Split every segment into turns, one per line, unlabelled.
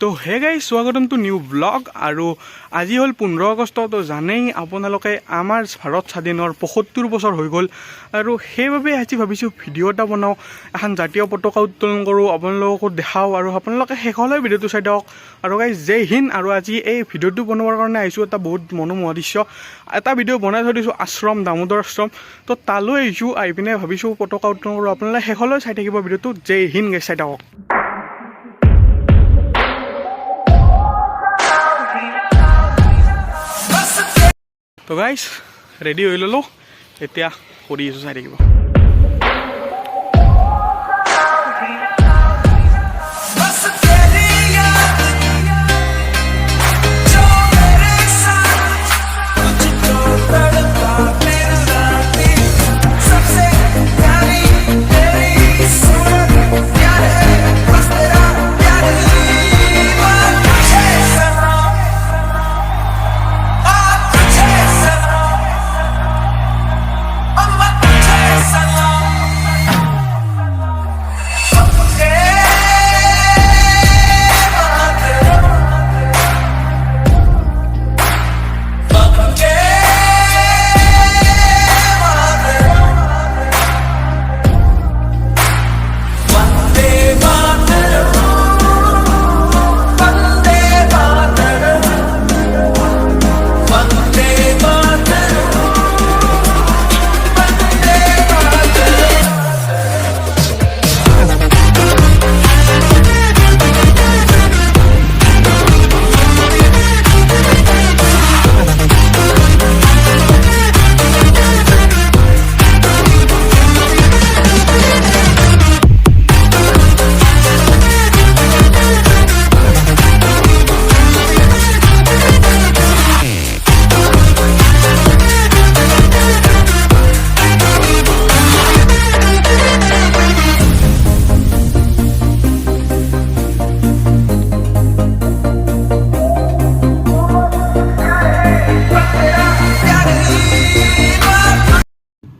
তো hey guys স্বাগতম two new blog আৰু আজি হ'ল 15 আগষ্ট। তো জানেই আপোনালোকে আমাৰ ভাৰত স্বাধীনৰ ৭৫ বছৰ হৈ গ'ল আৰু সেইবাবে আজি ভাবিছোঁ ভিডিঅ' এটা বনাওঁ, এখন জাতীয় পতাকা উত্তোলন কৰোঁ, আপোনালোককো দেখাওঁ আৰু আপোনালোকে শেষলৈ ভিডিঅ'টো চাই দিয়ক। আৰু গাইজ জয় হিন্দ। আৰু আজি এই ভিডিঅ'টো বনোৱাৰ কাৰণে আহিছোঁ এটা বহুত মনোমোহা দৃশ্য, এটা ভিডিঅ' বনাই থৈ দিছোঁ আশ্ৰম, দামোদৰ আশ্ৰম। তো তালৈ আহিছোঁ, আহি পিনে ভাবিছোঁ পতাকা উত্তোলন কৰোঁ। আপোনালোকে শেষলৈ চাই থাকিব ভিডিঅ'টো। জয় হিন্দ গাইজ, চাই থাকক। তো গাইজ ৰেডি হৈ ল'লোঁ, এতিয়া কৰি আছোঁ, চাই থাকিব।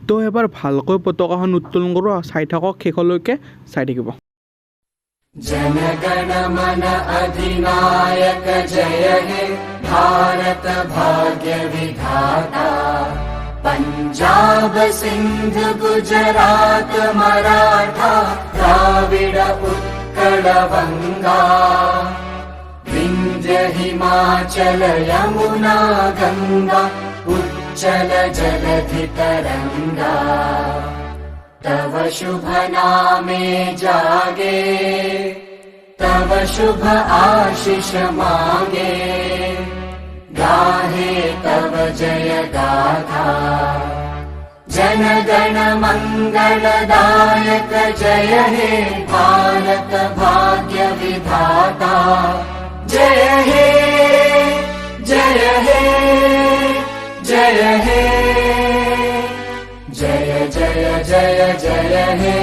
তো এবাৰ ভালকৈ পতাকাখন উত্তোলন কৰোঁ, চাই থাকক, শেষলৈকে চাই থাকিব।
जन गण मन अधिनायक जय हे भारत भाग्य विधाता। पंजाब सिंध गुजरात मराठा द्राविड उत्कल बंगा। विंध्य हिमाचल यमुना गंगा उच्चल जलधि तरंगा। तव शुभ नामे जागे, तव शुभ आशीष मांगे। गाहे तव जय गाथा, जन गण मंगलदायक जय हे भारत भाग्य विधाता। जय हे जय हे जय हे जय जय जय जय हे।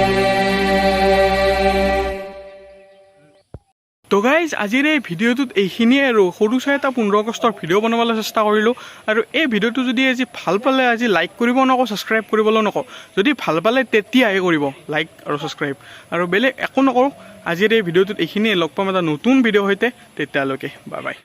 তো গাইজ আজিৰ এই ভিডিঅ'টোত এইখিনিয়ে আৰু সৰু চাই এটা 15 আগষ্টৰ ভিডিঅ' বনাবলৈ চেষ্টা কৰিলোঁ। আৰু এই ভিডিঅ'টো যদি আজি ভাল পালে আজি লাইক কৰিব নকওঁ, ছাবস্ক্ৰাইব কৰিবলৈ নকওঁ। যদি ভাল পালে তেতিয়াহে কৰিব লাইক আৰু ছাবস্ক্ৰাইব, আৰু বেলেগ একো নকৰোঁ। আজিৰ এই ভিডিঅ'টোত এইখিনিয়ে, লগ পাম এটা নতুন ভিডিঅ'ৰ সৈতে, তেতিয়ালৈকে বাই বাই।